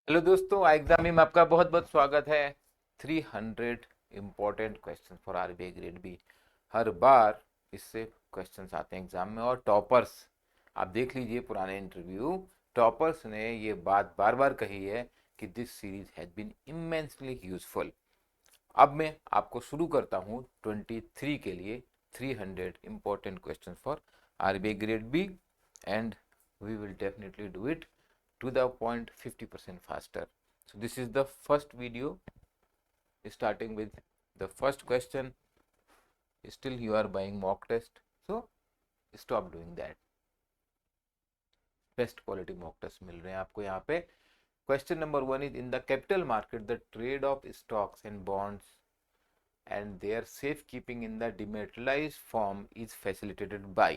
Hello दोस्तों, exam में आपका बहुत बहुत स्वागत है। 300 important question for RBI grade B. हर बार इससे क्वेश्चंस आते हैं एग्जाम में, और टॉपर्स, आप देख लीजिए पुराने इंटरव्यू, टॉपर्स ने ये बात बार बार कही है कि this series has been immensely useful. अब मैं आपको शुरू करता हूँ 23 के लिए 300 important question for RBI grade B, and we will definitely do it to the point 50% faster. So this is the first video, starting with the first question. Still you are buying mock test, so stop doing that. Best quality mock test मिल रहे हैं आपको यहाँ पे। Question number 1 is, in the capital market the trade of stocks and bonds and their safekeeping in the dematerialized form is facilitated by.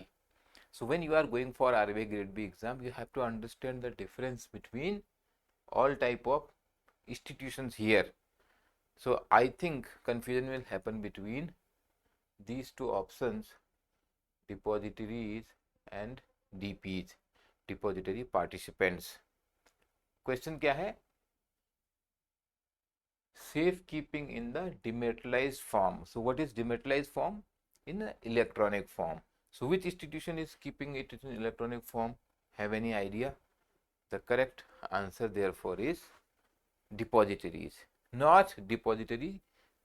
So when you are going for RBI Grade B exam, you have to understand the difference between all type of institutions here. So I think confusion will happen between these two options, depositories and DPs, depository participants. Question क्या है? Safekeeping in the dematerialized form. So what is dematerialized form? In an electronic form. So which institution is keeping it in electronic form? Have any idea? The correct answer therefore is depositories, not depository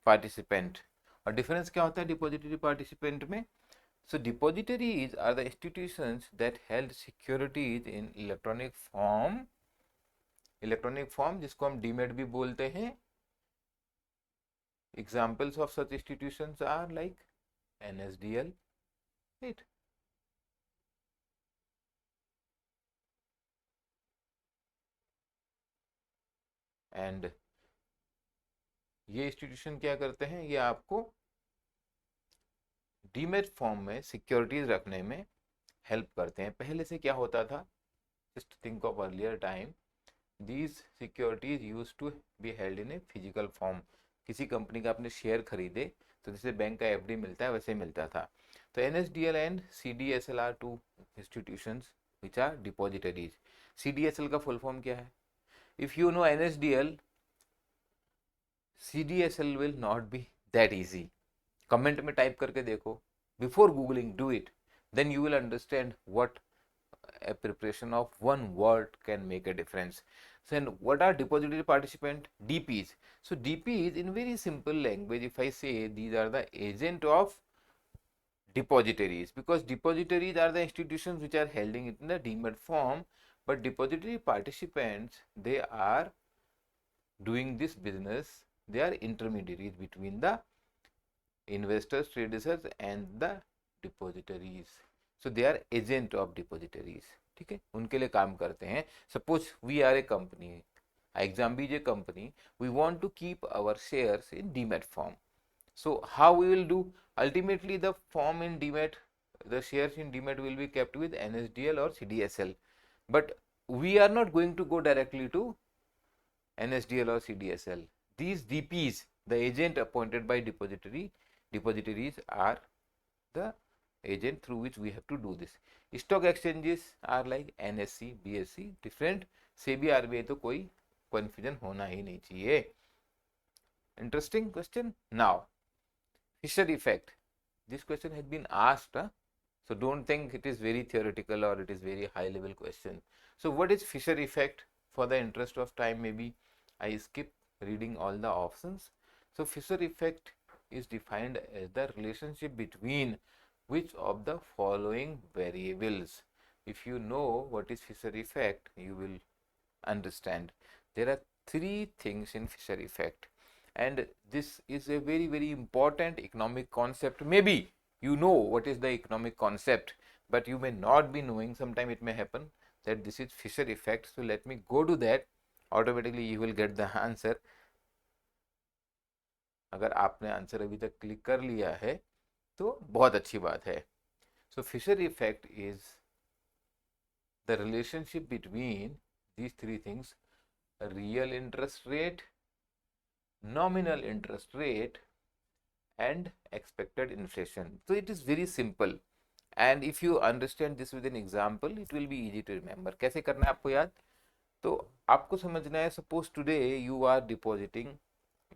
participant. और difference क्या होता है depository participant में? So depositories are the institutions that held securities in electronic form. Electronic form जिसको हम demat भी बोलते हैं. Examples of such institutions are like NSDL, right? And ये इंस्टीट्यूशन क्या करते हैं? ये आपको डीमेट फॉर्म में सिक्योरिटीज रखने में हेल्प करते हैं. पहले से क्या होता था? Just think of earlier time, these securities use to be held in a physical form. किसी कंपनी का आपने शेयर खरीदे तो जैसे बैंक का एफडी मिलता है वैसे मिलता था. तो NSDL and CDSL are two institutions which are depositories. CDSL का फुल फॉर्म क्या है? If you know NSDL, CDSL will not be that easy. Comment में टाइप करके देखो, before googling do it, then you will understand what a preparation of one word can make a difference. So and what are depository participant? DPs. So DPs, in very simple language, if I say, these are the agent of depositories, because depositories are the institutions which are holding it in the demat form, but depository participants, they are doing this business, they are intermediaries between the investors, traders and the depositories. So they are agent of depositories. ठीक है, उनके लिए काम करते हैं. Suppose we are a company, exam bees a company, we want to keep our shares in demat form. So how we will do? Ultimately the form in demat, the shares in demat will be kept with NSDL or CDSL, but we are not going to go directly to NSDL or CDSL. These DPs, the agent appointed by depositories are the agent through which we have to do this. Stock exchanges are like NSE, BSE, different. SEBI, RBI तो कोई confusion होना ही नहीं चाहिए. Interesting question. Now, Fisher effect. This question has been asked, so don't think it is very theoretical or it is very high level question. So what is Fisher effect? For the interest of time, maybe I skip reading all the options. So Fisher effect is defined as the relationship between which of the following variables. If you know what is Fisher effect, you will understand. There are three things in Fisher effect, and this is a very important economic concept. Maybe you know what is the economic concept, but you may not be knowing. Sometime it may happen that this is Fisher effect. So let me go to that. Automatically you will get the answer. अगर आपने answer अभी तक click कर लिया है तो बहुत अच्छी बात है. So Fisher effect is the relationship between these three things: real interest rate, nominal interest rate and expected inflation. So it is very simple, and if you understand this with an example, it will be easy to remember. कैसे करना है आपको याद? तो आपको समझना है, suppose today you are depositing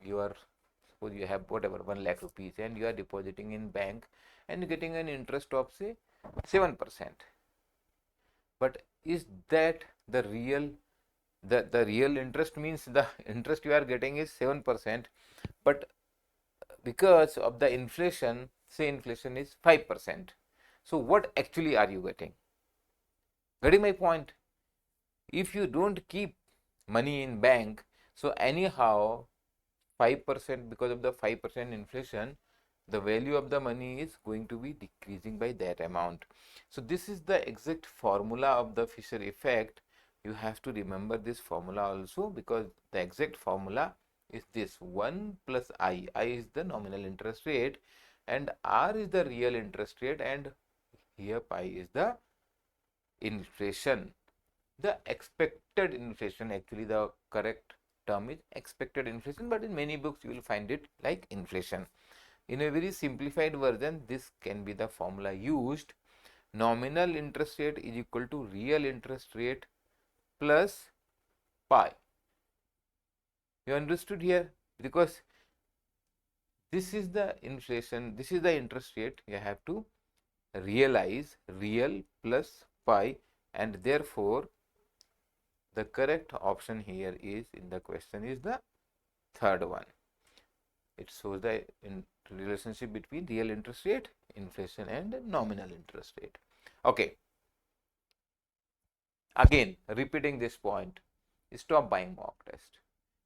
your, suppose you have whatever 1 lakh rupees and you are depositing in bank and getting an interest of say 7%. But is that the real, the real interest? Means the interest you are getting is 7%, but because of the inflation, say inflation is 5%. So what actually are you getting? Getting my point? If you don't keep money in bank, so anyhow 5%, because of the 5% inflation, the value of the money is going to be decreasing by that amount. So this is the exact formula of the Fisher effect. You have to remember this formula also, because the exact formula is this: 1 plus I. I is the nominal interest rate and R is the real interest rate, and here pi is the inflation. The expected inflation, actually the correct term is expected inflation, but in many books you will find it like inflation. In a very simplified version, this can be the formula used: nominal interest rate is equal to real interest rate plus pi. You understood here? Because this is the inflation, this is the interest rate, you have to realize real plus pi, and therefore the correct option here is in the question is the third one. It shows the relationship between real interest rate, inflation, and nominal interest rate. Okay. Again, repeating this point, stop buying mock test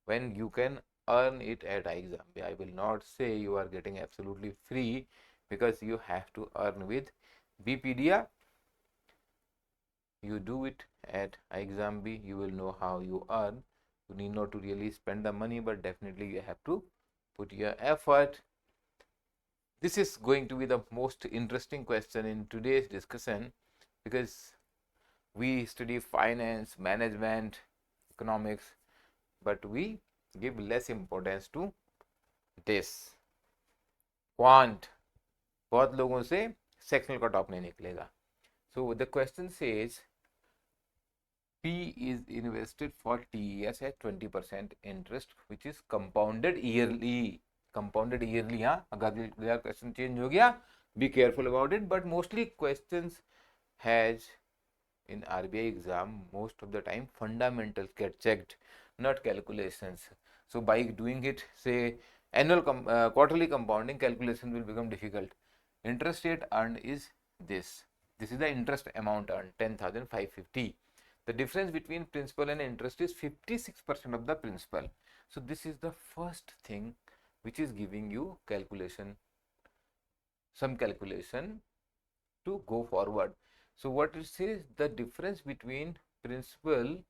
when you can earn it at exam. I will not say you are getting absolutely free, because you have to earn with BPDA. You do it at exam B, you will know how you earn. You need not to really spend the money, but definitely you have to put your effort. This is going to be the most interesting question in today's discussion, because we study finance, management, economics, but we give less importance to this. Quant, बहुत लोगों से sectional का top नहीं निकलेगा. So the question says P is invested for T years at 20% interest, which is compounded yearly. Compounded yearly, हाँ. अगर question change हो गया, be careful about it. But mostly questions has in RBI exam, most of the time fundamentals get checked, not calculations. So by doing it, say annual quarterly compounding, calculation will become difficult. Interest rate earned is this. This is the interest amount earned, 10,550. The difference between principal and interest is 56% of the principal. So this is the first thing which is giving you calculation, some calculation to go forward. So what it says, the difference between principal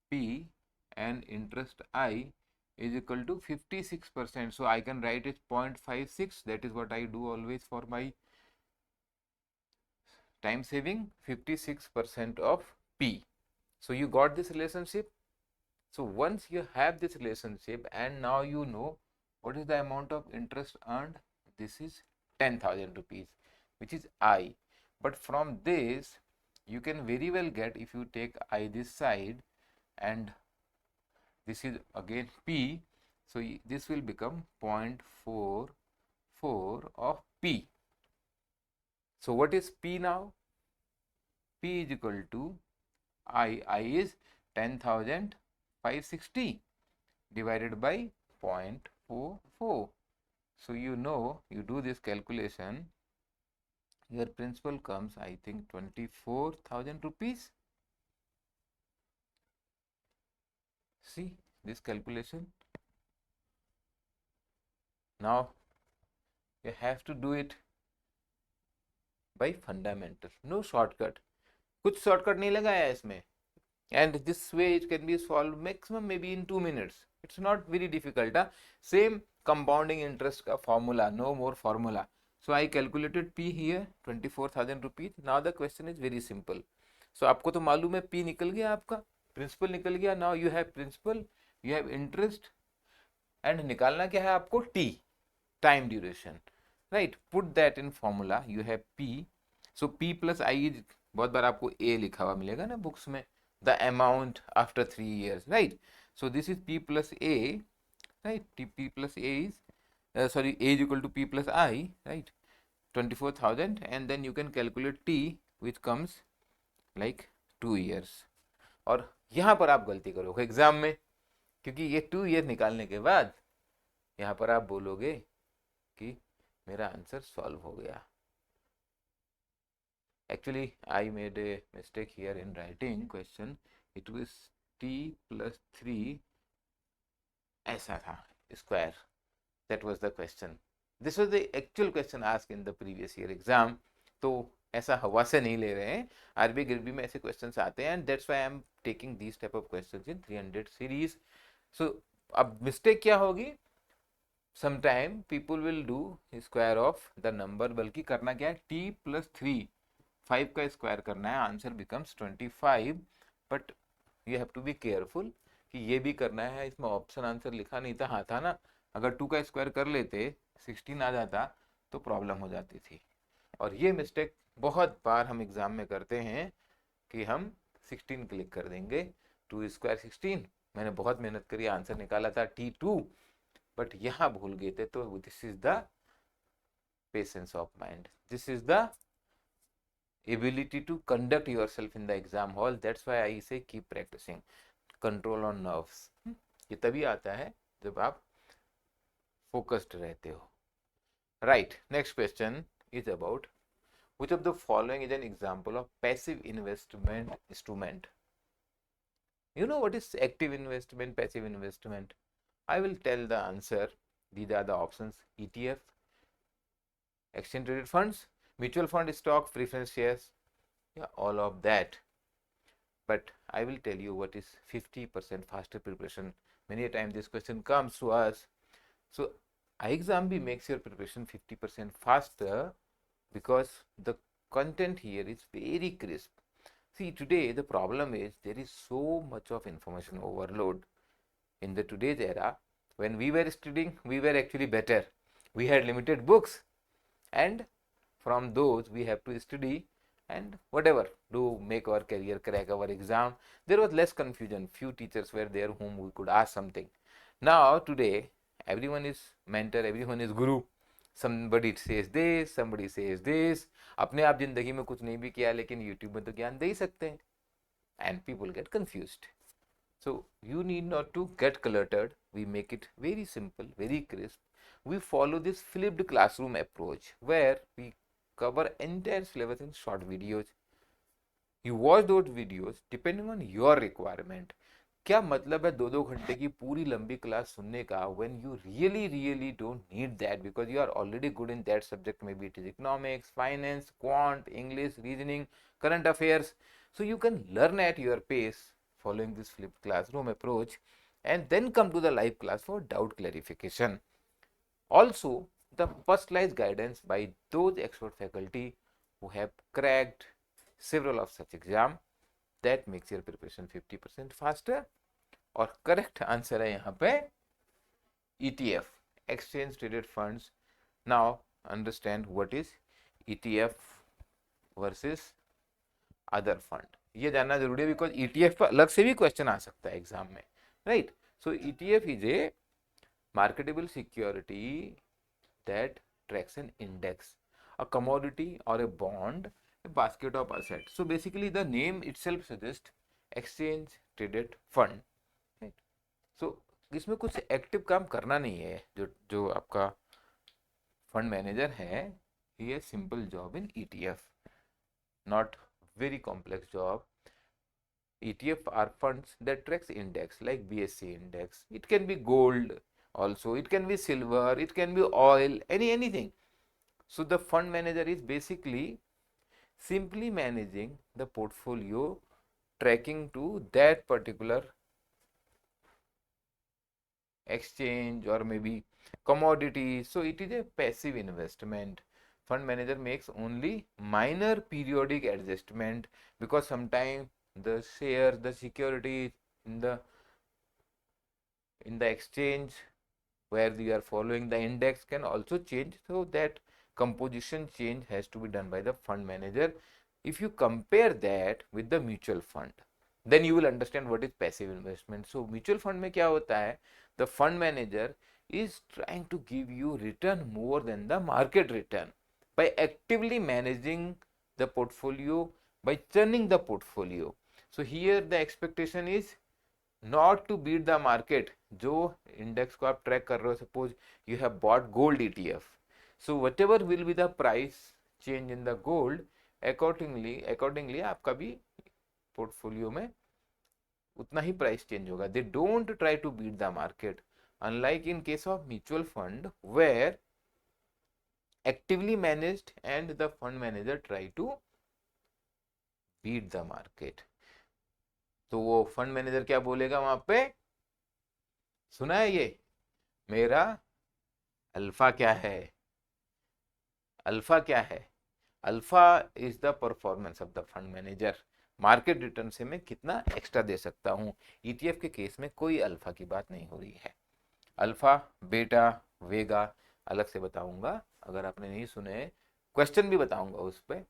P and interest I is equal to 56%. So I can write it 0.56. That is what I do always for my time saving, 56% of P. So you got this relationship. So once you have this relationship and now you know what is the amount of interest earned, this is 10,000 rupees, which is I. But from this you can very well get, if you take I this side and this is again P, so this will become 0.44 of P. So what is P now? P is equal to I is 10,560 divided by 0.44. So you know, you do this calculation, your principal comes, I think, 24,000 rupees. See this calculation. Now you have to do it by fundamental, no shortcut. कुछ shortcut नहीं लगाया है इसमें, and this way it can be solved maximum maybe in 2 minutes. It's not very difficult. Same compounding interest का formula, no more formula. So I calculated P here, 24,000 rupees. Now the question is very simple. So आपको तो मालूम है P निकल गया, आपका principal निकल गया. Now you have principal, you have interest, and निकालना क्या है आपको? T, time duration, right? Put that in formula. You have P. So P plus I is, बहुत बार आपको A लिखा हुआ मिलेगा ना बुक्स में, the amount after 3 years, right? So this is P plus A, right? P plus A is, sorry, A is equal to P plus I, right? 24,000, and then you can calculate T, which comes like 2 years. और यहाँ पर आप गलती करोगे exam में, क्योंकि ये 2 year निकालने के बाद यहाँ पर आप बोलोगे कि मेरा आंसर सॉल्व हो गया. Actually, I made a mistake here in writing question. It was T plus 3 ऐसा था square. That was the question. This was the actual question asked in the previous year exam. तो ऐसा हवा से नहीं ले रहे हैं. आरबीआई ग्रेड बी में ऐसे क्वेश्चंस आते हैं, and that's why I am taking these type of questions in 300 series. So अब मिस्टेक क्या होगी? Sometime people will do square of the number, बल्कि करना क्या है, t plus 3 5 का स्क्वायर करना है, answer becomes 25. But you have to be careful कि ये भी करना है. इसमें ऑप्शन आंसर लिखा नहीं था, हाँ था ना. अगर 2 का स्क्वायर कर लेते 16 आ जाता तो प्रॉब्लम हो जाती थी. और ये मिस्टेक बहुत बार हम एग्जाम में करते हैं कि हम 16 क्लिक कर देंगे. 2 स्क्वायर 16, मैंने बहुत मेहनत करी, आंसर निकाला था T2, बट यहाँ भूल गए थे. तो this is the patience of mind, this is the ability to conduct yourself in the exam hall. That's why I say keep practicing. Control on nerves. ये तभी आता है जब आप focused रहते हो. Right. Next question is about which of the following is an example of passive investment instrument? You know what is active investment, passive investment? I will tell the answer. These are the options: ETF, exchange traded funds, mutual fund, stock, preference shares, yeah, all of that. But I will tell you what is 50% faster preparation. Many a time this question comes to us. So iExam makes your preparation 50% faster because the content here is very crisp. See, today the problem is there is so much of information overload. In the today's era, when we were studying, we were actually better. We had limited books, and from those we have to study and whatever, do make our career, crack our exam. There was less confusion. Few teachers were there whom we could ask something. Now today everyone is mentor, everyone is guru. Somebody says this, somebody says this. अपने आप जिंदगी में कुछ नहीं भी किया लेकिन YouTube में तो ज्ञान दे ही सकते हैं. And people get confused. So you need not to get cluttered. We make it very simple, very crisp. We follow this flipped classroom approach where we cover entire syllabus in short videos. You watch those videos depending on your requirement. क्या मतलब है 2-2 घंटे की पूरी लंबी class सुनने का when you really don't need that because you are already good in that subject. Maybe it is economics, finance, quant, English, reasoning, current affairs. So you can learn at your pace following this flipped classroom approach and then come to the live class for doubt clarification. Also, the personalized guidance by those expert faculty who have cracked several of such exam, that makes your preparation 50% faster. और correct answer है यहाँ पे ETF, exchange traded funds. Now understand what is ETF versus other fund. ये जानना जरूरी है because ETF पर अलग से भी क्वेश्चन आ सकता है एग्जाम में, right. So ETF is a marketable security that tracks an index, a commodity or a bond, a basket of assets. So basically the name itself suggests exchange traded fund. सो इसमें कुछ active काम करना नहीं है. जो आपका fund manager है, he has simple job in ETF, not very complex job. ETF are funds that tracks index like BSC index. It can be gold also, it can be silver, it can be oil, anything. So the fund manager is basically simply managing the portfolio, tracking to that particular exchange or maybe commodity. So it is a passive investment. Fund manager makes only minor periodic adjustment because sometimes the share, the security in the exchange where you are following the index can also change. So that composition change has to be done by the fund manager. If you compare that with the mutual fund, then you will understand what is passive investment. So mutual fund में क्या होता है, the fund manager is trying to give you return more than the market return by actively managing the portfolio, by churning the portfolio. So here the expectation is not to beat the market. जो index को आप track कर रहे हो, suppose you have bought gold ETF, so whatever will be the price change in the gold, accordingly आपका भी portfolio में उतना ही प्राइस चेंज होगा. They don't try to beat the market, unlike in case of mutual fund where actively managed and the fund manager try to beat the market. तो वो fund manager क्या बोलेगा वहां पे, सुना है ये, मेरा अल्फा क्या है, अल्फा क्या है, alpha is the performance of the fund manager, market return से मैं कितना एक्स्ट्रा दे सकता हूं. ETF के केस में कोई अल्फा की बात नहीं हो रही है. अल्फा, बेटा, वेगा अलग से बताऊंगा, अगर आपने नहीं सुने क्वेश्चन भी बताऊंगा उस पर.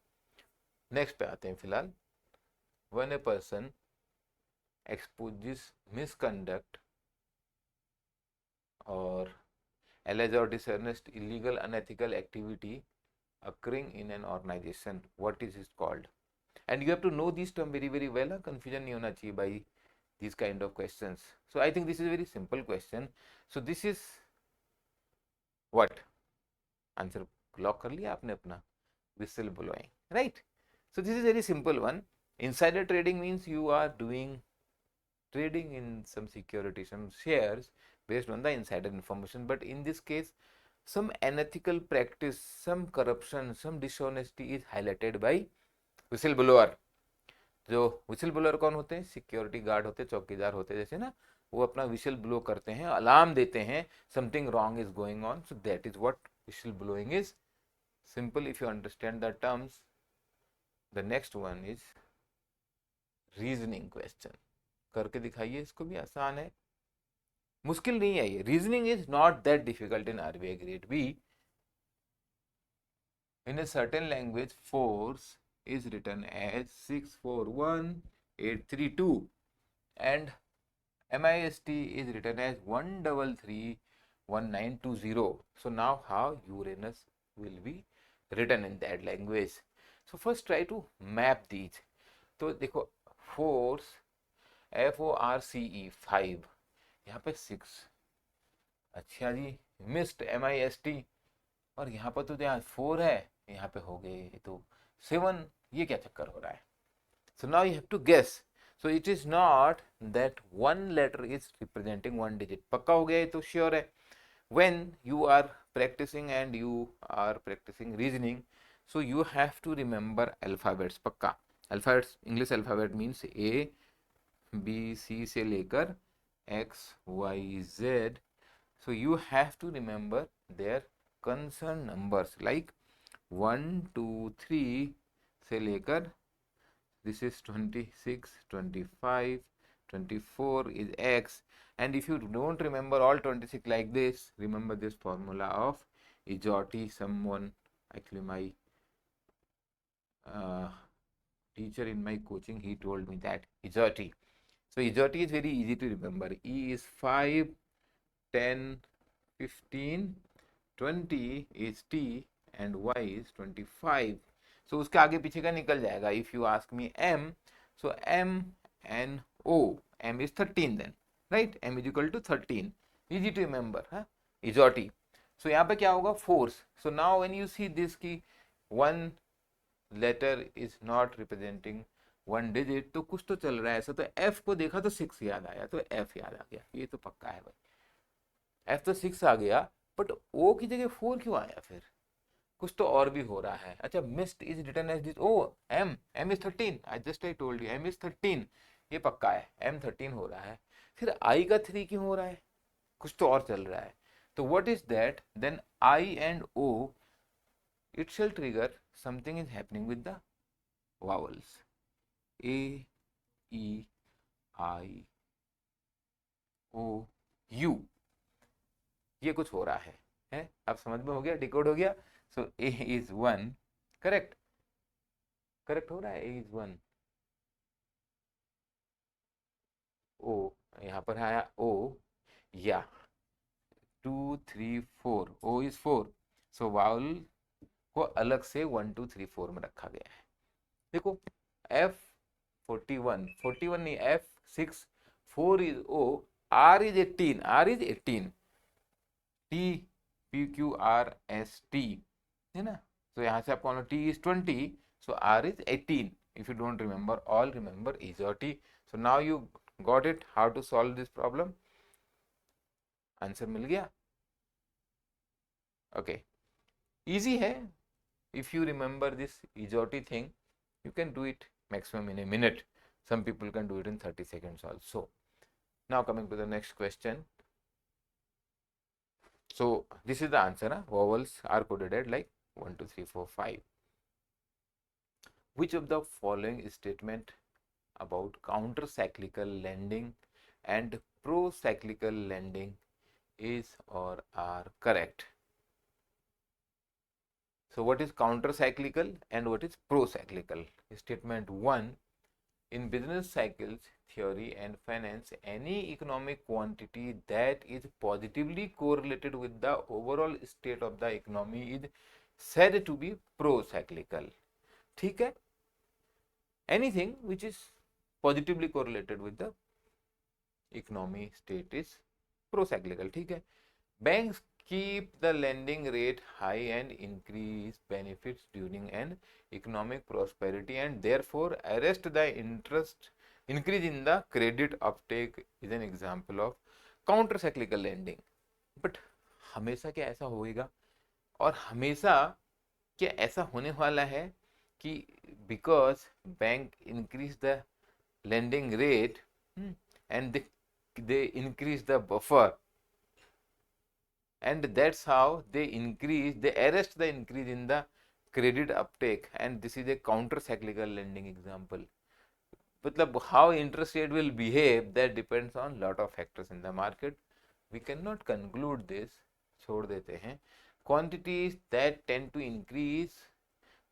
नेक्स्ट पे आते हैं फिलहाल. When a person exposes misconduct or alleged or dishonest, illegal, unethical activity occurring in an organization, what is it called? And you have to know these terms very very well. Confusion नहीं होना चाहिए by these kind of questions. So I think this is a very simple question. So this is what answer lock कर लिया आपने अपना, whistle blowing, right? So this is very simple one. Insider trading means you are doing trading in some security, some shares based on the insider information, but in this case some unethical practice, some corruption, some dishonesty is highlighted by whistleblower. जो we shall blower कौन होते हैं, security guard होते हैं, चौकीदार होते हैं जैसे ना, वो अपना विशल ब्लो करते हैं, अलार्म देते हैं something wrong is going on. So that is what we shall blowing is. Simple if you understand the terms. The next one is reasoning question. करके दिखाइए, इसको भी आसान है, मुश्किल नहीं है ये. Reasoning is not that difficult in RBI Grade B. In a certain language, force is written as 641832 and MIST is written as 1331920. So now how Uranus will be written in that language? So first try to map these. तो देखो force FORCE 5, यहाँ पे 6, अच्छा जी, missed MIST, और यहाँ पर तो यहाँ 4 है, यहाँ पे हो गए तो 7, ये क्या चक्कर हो रहा है. So now you have to guess. So it is not that one letter is representing one digit. पक्का हो गया ये तो श्योर है. When you are practising and you are practising reasoning, so you have to remember alphabets. पक्का alphabets, English alphabet means ABC से लेकर XYZ. So you have to remember their concern numbers like 1 2 3 से लेकर this is 26 25 24 is X. And if you don't remember all 26 like this, remember this formula of Ijotti. Someone, actually my teacher in my coaching, he told me that Ijotti. So Ijotti is very easy to remember. E is 5, 10, 15, 20 is T and Y is 25. So उसके आगे पीछे का निकल जाएगा. If you ask me M, so MNO, M is 13 then, right? M is equal to 13. Easy to remember, huh? Ijotti. So यहाँ पे क्या होगा, force. So now when you see this की one letter is not representing one digit, तो कुछ तो चल रहा है ऐसा. तो F को देखा तो 6 याद आया, तो F याद आ गया, ये तो पक्का है भाई. F तो 6 आ गया, बट O की जगह 4 क्यों आया फिर, कुछ तो और भी हो रहा है. अच्छा, missed is written as this. O M is 13. I told you M is 13, ये पक्का है, M 13 हो रहा है. फिर I का 3 क्यों हो रहा है, कुछ तो और चल रहा है. तो what is that, then I and O, it shall trigger something is happening with the vowels. A E I O U, ये कुछ हो रहा है. अब समझ में हो गया, डिकोड हो गया. So A is 1, correct हो रहा है, A is 1. ओ, यहाँ पर आया ओ, या 2 3 4, ओ इज 4, सो वाउल को अलग से 1 2 3 4 में रखा गया है। देखो F41 नहीं, F6, 4 is O, R is 18, R is 18, T PQRST है ना, तो यहाँ से आपको T is 20, so R is 18. If you don't remember, all remember is or T. So now you got it how to solve this problem. Answer मिल गया। Okay, easy है। if you remember this EJOT thing, you can do it maximum in a minute. Some people can do it in 30 seconds also. Now coming to the next question. So this is the answer, huh? Vowels are coded at like 1 2 3 4 5. Which of the following statement about counter cyclical lending and pro cyclical lending is or are correct? So what is counter cyclical and what is pro cyclical? Statement 1, in business cycles theory and finance, any economic quantity that is positively correlated with the overall state of the economy is said to be pro cyclical. ठीक है, anything which is positively correlated with the economy state is pro cyclical. ठीक है, banks keep the lending rate high and increase benefits during an economic prosperity and therefore arrest the interest increase in the credit uptake is an example of counter cyclical lending. But हमेशा क्या ऐसा होएगा, और हमेशा क्या ऐसा होने वाला है कि because bank increase the lending rate and they increase the buffer, and that's how they arrest the increase in the credit uptake, and this is a counter cyclical lending example. मतलब how interest rate will behave, that depends on lot of factors in the market. We cannot conclude this, छोड़ देते हैं. Quantities that tend to increase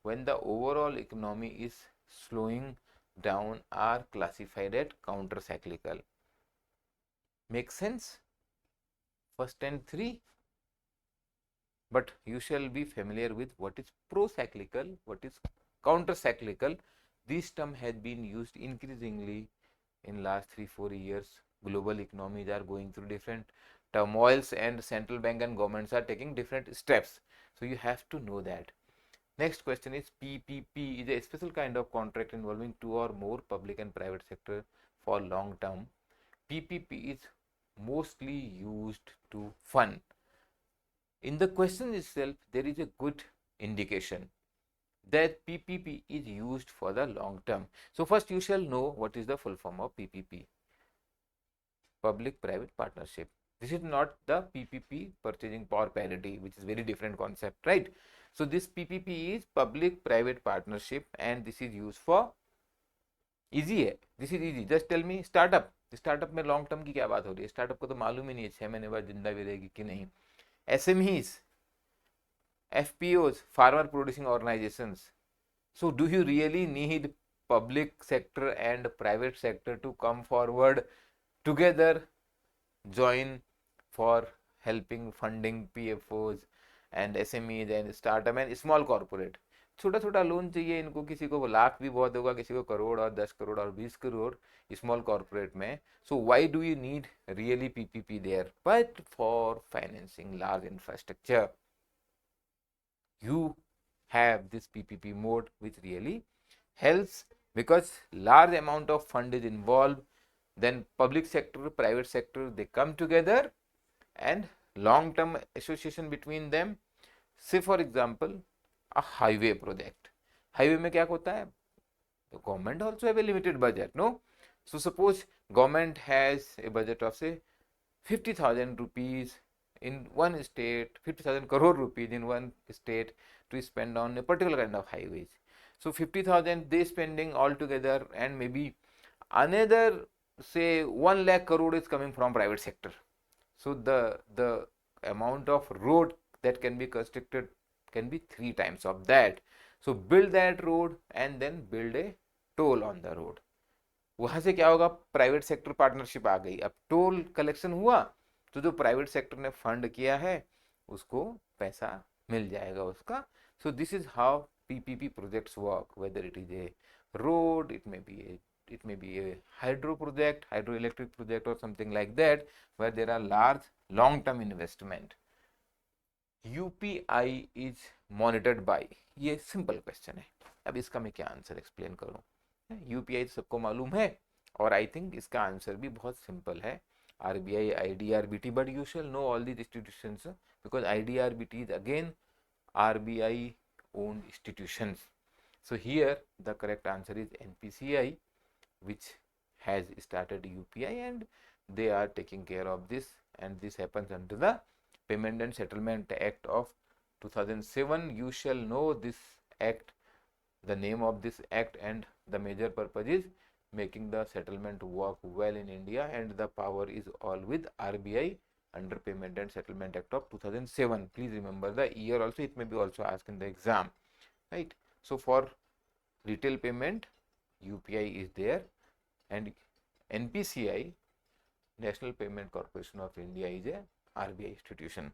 when the overall economy is slowing down are classified as counter cyclical. Make sense? First and three. But you shall be familiar with what is pro-cyclical, what is counter-cyclical. This term has been used increasingly in last 3-4 years. Global economies are going through different turmoils and central bank and governments are taking different steps. So you have to know that. Next question is PPP is a special kind of contract involving two or more public and private sector for long term. PPP is mostly used to fund. In the question itself, there is a good indication that PPP is used for the long term. So first you shall know what is the full form of PPP. Public private partnership. This is not the PPP purchasing power parity, which is very different concept, right? So this PPP is public private partnership and this is used for, easy है, this is easy. Just tell me startup. Startup में long term की क्या बात हो रही है? Startup को तो मालूम ही नहीं है 6 महीने बाद जिंदा भी रहेगी कि नहीं. SMEs, FPOs, farmer producing organizations. So do you really need public sector and private sector to come forward together, join for helping funding PFOs and SMEs and startup and small corporate? छोटा छोटा loan चाहिए इनको, किसी को लाख भी बहुत होगा, किसी को करोड़ और 10 करोड़ और 20 करोड़ स्मॉल कॉर्पोरेट में. So why do you need really PPP there? But for financing large infrastructure you have this PPP mode which really helps because large amount of fund is involved. Then public sector, private sector, they come together and long term association between them. Say for example a highway project. Highway में क्या होता है? The government also have a limited budget, no? So suppose government has a budget of say 50,000 rupees in one state, 50,000 crore rupees in one state to spend on a particular kind of highways. So 50,000 they spending all together, and maybe another say 1 lakh crore is coming from private sector. So the amount of road that can be constructed can be 3 times of that. So build that road and then build a toll on the road. वहां से क्या होगा, private sector partnership आ गई, अब toll collection हुआ तो जो private sector ने फंड किया है उसको पैसा मिल जाएगा उसका. So this is how PPP projects work, whether it is a road, it may be a hydro project, hydroelectric project, or something like that, where there are large long term investment. UPI is monitored by, ये simple question है. अब इसका मैं क्या answer explain करूं. UPI सबको मालूम है और आई थिंक इसका आंसर भी बहुत सिंपल है. RBI, IDRBT, but you shall know all these institutions because IDRBT is again RBI owned institutions. So here the correct answer is NPCI, which has started UPI and they are taking care of this, and this happens under the Payment and Settlement Act of 2007. You shall know this act, the name of this act, and the major purpose is making the settlement work well in India, and the power is all with RBI under Payment and Settlement Act of 2007. Please remember the year also, it may be also asked in the exam, right? So for retail payment, UPI is there, and NPCI, National Payment Corporation of India, is a RBI institution.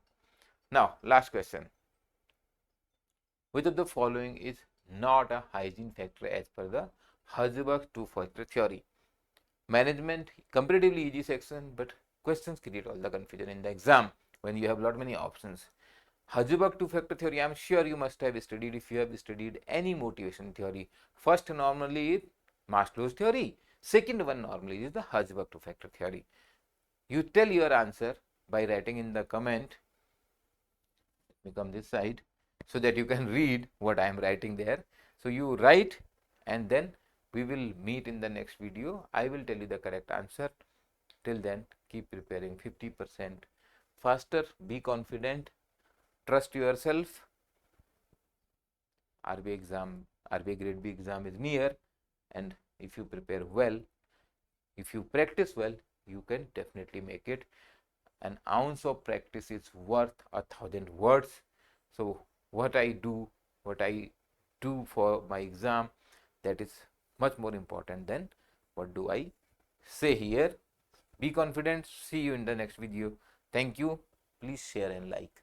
Now, last question. Which of the following is not a hygiene factor as per the Herzberg's two-factor theory? Management, comparatively easy section, but questions create all the confusion in the exam when you have lot many options. Herzberg two-factor theory, I am sure you must have studied if you have studied any motivation theory. First normally is Maslow's theory. Second one normally is the Herzberg two-factor theory. You tell your answer by writing in the comment. Let me come this side so that you can read what I am writing there. So you write and then we will meet in the next video. I will tell you the correct answer. Till then, keep preparing 50% faster, be confident, trust yourself. RBI exam, RBI Grade B exam is near, and if you prepare well, if you practice well, you can definitely make it. An ounce of practice is worth 1,000 words. So what I do for my exam, that is much more important than what do I say here. Be confident. See you in the next video. Thank you. Please share and like.